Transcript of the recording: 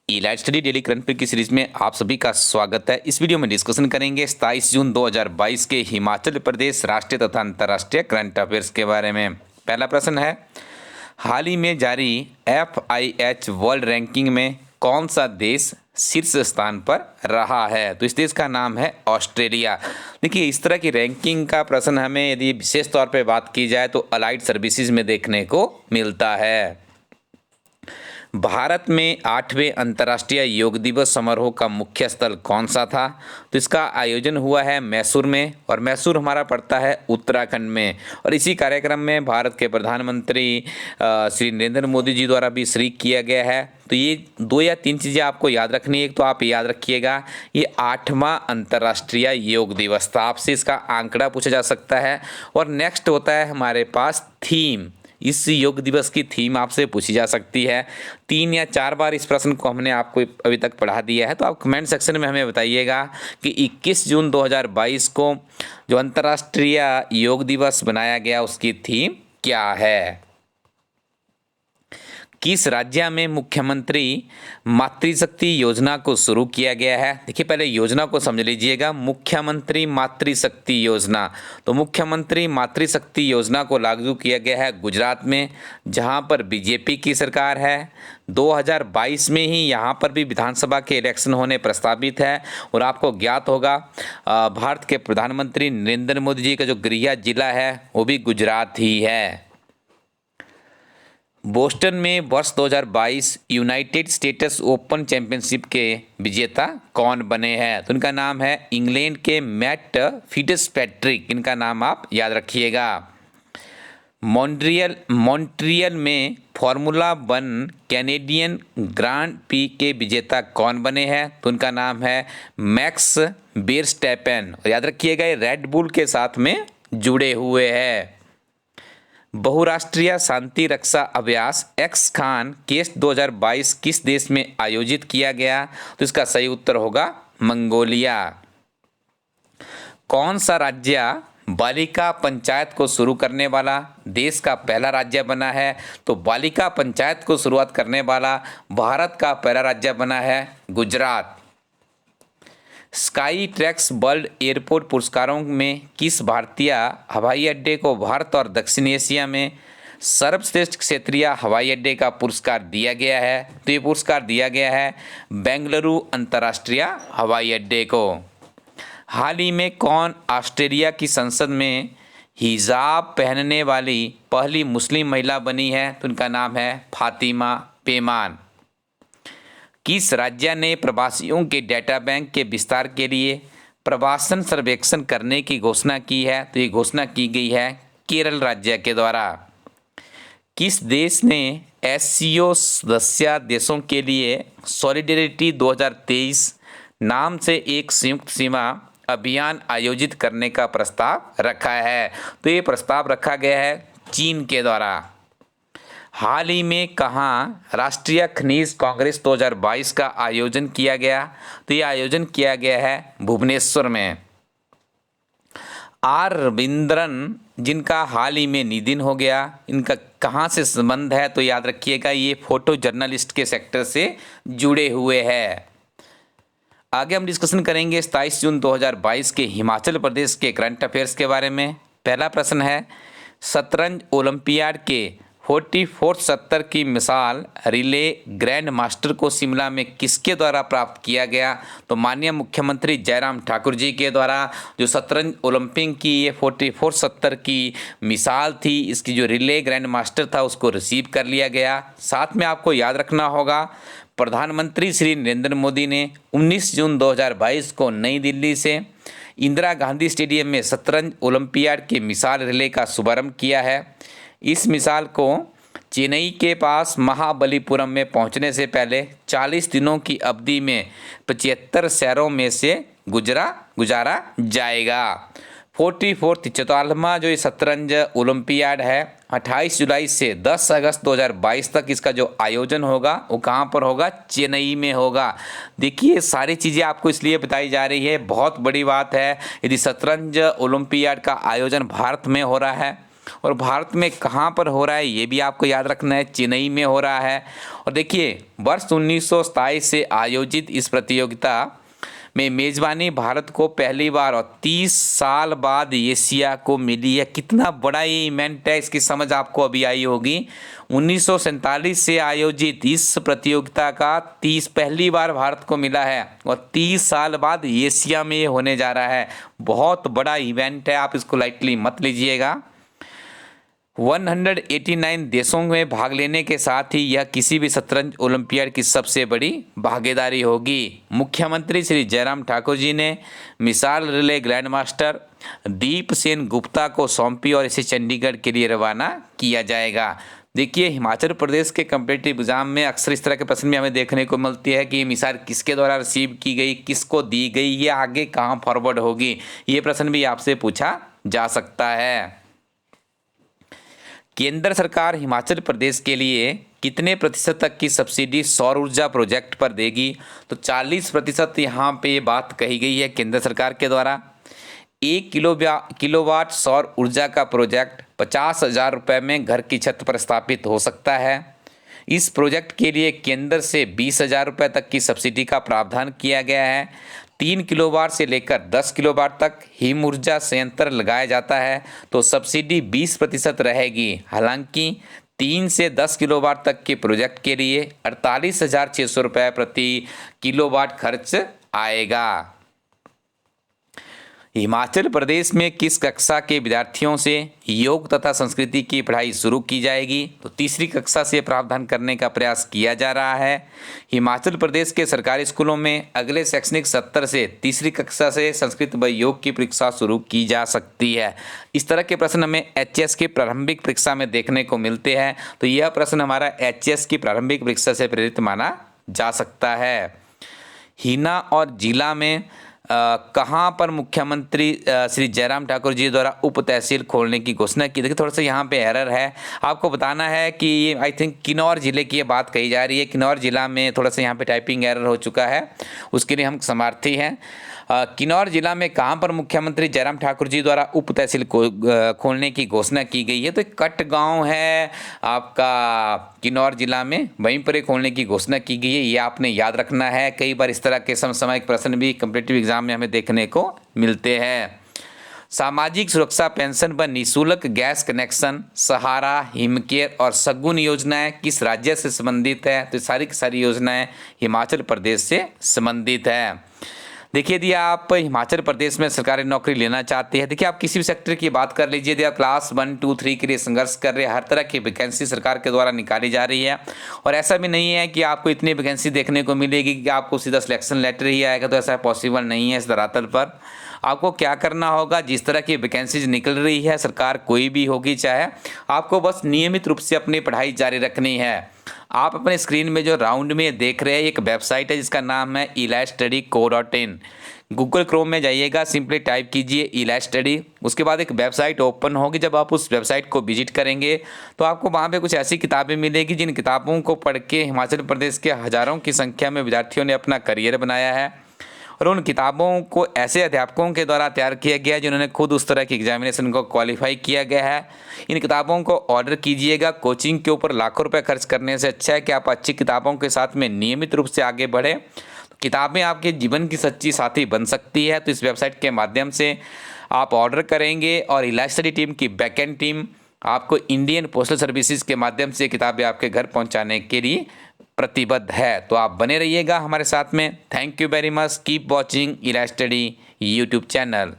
Elite study daily current affair की series में आप सभी का स्वागत है। इस वीडियो में डिस्कशन करेंगे 27 जून 2022 के हिमाचल प्रदेश राष्ट्रीय तथा अंतर्राष्ट्रीय करंट अफेयर्स के बारे में। पहला प्रश्न है, हाल ही में जारी FIH वर्ल्ड रैंकिंग में कौन सा देश शीर्ष स्थान पर रहा है? तो इस देश का नाम है ऑस्ट्रेलिया। देखिए, इस तरह की रैंकिंग का प्रश्न हमें यदि विशेष तौर पर बात की जाए तो अलाइड सर्विसेज में देखने को मिलता है। भारत में 8वें अंतर्राष्ट्रीय योग दिवस समारोह का मुख्य स्थल कौन सा था? तो इसका आयोजन हुआ है मैसूर में, और मैसूर हमारा पड़ता है उत्तराखंड में। और इसी कार्यक्रम में भारत के प्रधानमंत्री श्री नरेंद्र मोदी जी द्वारा भी शरीक किया गया है। तो ये 2 या 3 चीज़ें आपको याद रखनी है। एक तो आप याद रखिएगा, ये 8वां अंतर्राष्ट्रीय योग दिवस था। आपसे इसका आंकड़ा पूछा जा सकता है। और नेक्स्ट होता है हमारे पास थीम। इस योग दिवस की थीम आपसे पूछी जा सकती है। 3 या 4 बार इस प्रश्न को हमने आपको अभी तक पढ़ा दिया है। तो आप कमेंट सेक्शन में हमें बताइएगा कि 21 जून 2022 को जो अंतर्राष्ट्रीय योग दिवस बनाया गया उसकी थीम क्या है? किस राज्य में मुख्यमंत्री मातृशक्ति योजना को शुरू किया गया है? देखिए, पहले योजना को समझ लीजिएगा। मुख्यमंत्री मातृशक्ति योजना, तो मुख्यमंत्री मातृशक्ति योजना को लागू किया गया है गुजरात में, जहां पर बीजेपी की सरकार है। 2022 में ही यहां पर भी विधानसभा के इलेक्शन होने प्रस्तावित है। और आपको ज्ञात होगा, भारत के प्रधानमंत्री नरेंद्र मोदी जी का जो गृह जिला है वो भी गुजरात ही है। बोस्टन में वर्ष 2022 यूनाइटेड स्टेट्स ओपन चैंपियनशिप के विजेता कौन बने हैं? तो इनका नाम है इंग्लैंड के मैट फिट्जपैट्रिक। इनका नाम आप याद रखिएगा। मॉन्ट्रियल में फार्मूला 1 कैनेडियन ग्रांड पी के विजेता कौन बने हैं? तो उनका नाम है मैक्स वेरस्टैपेन। और याद रखिएगा, ये रेड बुल के साथ में जुड़े हुए हैं। बहुराष्ट्रीय शांति रक्षा अभ्यास एक्सखान केस 2022 किस देश में आयोजित किया गया? तो इसका सही उत्तर होगा मंगोलिया। कौन सा राज्य बालिका पंचायत को शुरू करने वाला देश का पहला राज्य बना है? तो बालिका पंचायत को शुरुआत करने वाला भारत का पहला राज्य बना है Gujarat. Sky tracks world airport पुरस्कारों में किस भारतीय हवाई अड्डे को भारत और दक्षिण एशिया में सर्वश्रेष्ठ क्षेत्रीय हवाई अड्डे का पुरस्कार दिया गया है? तो ये पुरस्कार दिया गया है बेंगलुरु अंतर्राष्ट्रीय हवाई अड्डे को। हाल ही में कौन ऑस्ट्रेलिया की संसद में हिजाब पहनने वाली पहली मुस्लिम महिला बनी है? तो उनका नाम है फातिमा पेमान। किस राज्य ने प्रवासियों के डेटा बैंक के विस्तार के लिए प्रवासन सर्वेक्षण करने की घोषणा की है? तो ये घोषणा की गई है केरल राज्य के द्वारा। किस देश ने SCO सदस्य देशों के लिए सॉलिडेरिटी 2023 नाम से एक संयुक्त सीमा अभियान आयोजित करने का प्रस्ताव रखा है? तो ये प्रस्ताव रखा गया है चीन के द्वारा। हाल ही में कहाँ राष्ट्रीय खनिज कांग्रेस 2022 का आयोजन किया गया? तो ये आयोजन किया गया है भुवनेश्वर में। R रविंद्रन, जिनका हाल ही में निधन हो गया, इनका कहाँ से संबंध है? तो याद रखिएगा, ये फोटो जर्नलिस्ट के सेक्टर से जुड़े हुए हैं। आगे हम डिस्कशन करेंगे 27 जून 2022 के हिमाचल प्रदेश के करंट अफेयर्स के बारे में। पहला प्रश्न है, शतरंज ओलंपियाड के 44 70 की मिसाल रिले ग्रैंड मास्टर को शिमला में किसके द्वारा प्राप्त किया गया? तो माननीय मुख्यमंत्री जयराम ठाकुर जी के द्वारा जो शतरंज ओलंपिक की ये 44 70 की मिसाल थी, इसकी जो रिले ग्रैंड मास्टर था उसको रिसीव कर लिया गया। साथ में आपको याद रखना होगा, प्रधानमंत्री श्री नरेंद्र मोदी ने 19 जून 2022 को नई दिल्ली से इंदिरा गांधी स्टेडियम में शतरंज ओलंपियाड के मिसाल रिले का शुभारंभ किया है। इस मिसाल को चेन्नई के पास महाबलीपुरम में पहुंचने से पहले 40 दिनों की अवधि में 75 शहरों में से गुजारा जाएगा। 44वां जो ये शतरंज ओलंपियाड है 28 जुलाई से 10 अगस्त 2022 तक इसका जो आयोजन होगा वो कहाँ पर होगा? चेन्नई में होगा। देखिए, सारी चीज़ें आपको इसलिए बताई जा रही है, बहुत बड़ी बात है। यदि शतरंज ओलंपियाड का आयोजन भारत में हो रहा है और भारत में कहाँ पर हो रहा है ये भी आपको याद रखना है, चेन्नई में हो रहा है। और देखिए वर्ष 1927 से आयोजित इस प्रतियोगिता में मेज़बानी भारत को पहली बार और 30 साल बाद एशिया को मिली है। कितना बड़ा ये इवेंट है, इसकी समझ आपको अभी आई होगी। 1947 से आयोजित इस प्रतियोगिता का पहली बार भारत को मिला है और 30 साल बाद एशिया में ये होने जा रहा है। बहुत बड़ा इवेंट है, आप इसको लाइटली मत लीजिएगा। 189 देशों में भाग लेने के साथ ही यह किसी भी शतरंज ओलंपियाड की सबसे बड़ी भागीदारी होगी। मुख्यमंत्री श्री जयराम ठाकुर जी ने मिसाल रिले ग्रैंड मास्टर दीप सेन गुप्ता को सौंपी और इसे चंडीगढ़ के लिए रवाना किया जाएगा। देखिए हिमाचल प्रदेश के कम्पिटिटिव एग्जाम में अक्सर इस तरह के प्रश्न भी हमें देखने को मिलती है कि ये मिसाल किसके द्वारा रिसीव की गई, किसको दी गई, ये आगे कहाँ फॉरवर्ड होगी, ये प्रश्न भी आपसे पूछा जा सकता है। केंद्र सरकार हिमाचल प्रदेश के लिए कितने प्रतिशत तक की सब्सिडी सौर ऊर्जा प्रोजेक्ट पर देगी? तो 40% यहाँ पे बात कही गई है केंद्र सरकार के द्वारा। 1 किलोवाट सौर ऊर्जा का प्रोजेक्ट 50,000 रुपये में घर की छत पर स्थापित हो सकता है। इस प्रोजेक्ट के लिए केंद्र से 20,000 रुपये तक की सब्सिडी का प्रावधान किया गया है। 3 किलोवाट से लेकर 10 किलोवाट तक हिम ऊर्जा संयंत्र लगाया जाता है तो सब्सिडी 20% रहेगी। हालांकि 3 से 10 किलोवाट तक के प्रोजेक्ट के लिए 48,600 रुपये प्रति किलोवाट खर्च आएगा। हिमाचल प्रदेश में किस कक्षा के विद्यार्थियों से योग तथा संस्कृति की पढ़ाई शुरू की जाएगी? तो तीसरी कक्षा से प्रावधान करने का प्रयास किया जा रहा है। हिमाचल प्रदेश के सरकारी स्कूलों में अगले शैक्षणिक सत्र से तीसरी कक्षा से संस्कृत व योग की परीक्षा शुरू की जा सकती है। इस तरह के प्रश्न हमें एचएस की प्रारंभिक परीक्षा में देखने को मिलते हैं, तो यह प्रश्न हमारा एचएस की प्रारंभिक परीक्षा से प्रेरित माना जा सकता है। हिना और जिला में कहाँ पर मुख्यमंत्री श्री जयराम ठाकुर जी द्वारा उप तहसील खोलने की घोषणा की? देखिए थोड़ा सा यहाँ पे एरर है, आपको बताना है कि ये आई थिंक किन्नौर जिले की ये बात कही जा रही है। किन्नौर जिला में थोड़ा सा यहाँ पे टाइपिंग एरर हो चुका है, उसके लिए हम क्षमार्थी हैं। किन्नौर जिला में कहाँ पर मुख्यमंत्री जयराम ठाकुर जी द्वारा उप तहसील खोलने की घोषणा की गई है? तो कट गांव है आपका किन्नौर जिला में, वहीं पर खोलने की घोषणा की गई है, ये आपने याद रखना है। कई बार इस तरह के समसामयिक प्रश्न भी कॉम्पिटिटिव एग्जाम में हमें देखने को मिलते हैं। सामाजिक सुरक्षा पेंशन व निःशुल्क गैस कनेक्शन, सहारा, हिमकेयर और शगुन योजनाएं किस राज्य से संबंधित है? तो सारी की सारी योजनाएं हिमाचल प्रदेश से संबंधित है। देखिए यदि आप हिमाचल प्रदेश में सरकारी नौकरी लेना चाहते हैं, देखिए आप किसी भी सेक्टर की बात कर लीजिए, यदि आप क्लास 1, 2, 3 के लिए संघर्ष कर रहे हैं, हर तरह की वैकेंसी सरकार के द्वारा निकाली जा रही है। और ऐसा भी नहीं है कि आपको इतनी वैकेंसी देखने को मिलेगी कि आपको सीधा सिलेक्शन लेटर ही आएगा, तो ऐसा पॉसिबल नहीं है इस धरातल पर। आपको क्या करना होगा, जिस तरह की वैकेंसीज निकल रही है, सरकार कोई भी होगी चाहे, आपको बस नियमित रूप से अपनी पढ़ाई जारी रखनी है। आप अपने स्क्रीन में जो राउंड में देख रहे हैं एक वेबसाइट है जिसका नाम है elistudy.co.in। गूगल क्रोम में जाइएगा, सिंपली टाइप कीजिए eLiveStudy, उसके बाद एक वेबसाइट ओपन होगी। जब आप उस वेबसाइट को विजिट करेंगे तो आपको वहाँ पे कुछ ऐसी किताबें मिलेगी जिन किताबों को पढ़ के हिमाचल प्रदेश के हज़ारों की संख्या में विद्यार्थियों ने अपना करियर बनाया है। और उन किताबों को ऐसे अध्यापकों के द्वारा तैयार किया गया है जिन्होंने खुद उस तरह की एग्जामिनेशन को क्वालिफाई किया गया है। इन किताबों को ऑर्डर कीजिएगा। कोचिंग के ऊपर लाखों रुपए खर्च करने से अच्छा है कि आप अच्छी किताबों के साथ में नियमित रूप से आगे बढ़े। किताबें आपके जीवन की सच्ची साथी बन सकती है। तो इस वेबसाइट के माध्यम से आप ऑर्डर करेंगे और इलास्टडी टीम की बैकएंड टीम आपको इंडियन पोस्टल सर्विसेज के माध्यम से किताबें आपके घर पहुंचाने के लिए प्रतिबद्ध है। तो आप बने रहिएगा हमारे साथ में। Thank you very much. Keep watching इलास्टडी यूट्यूब चैनल।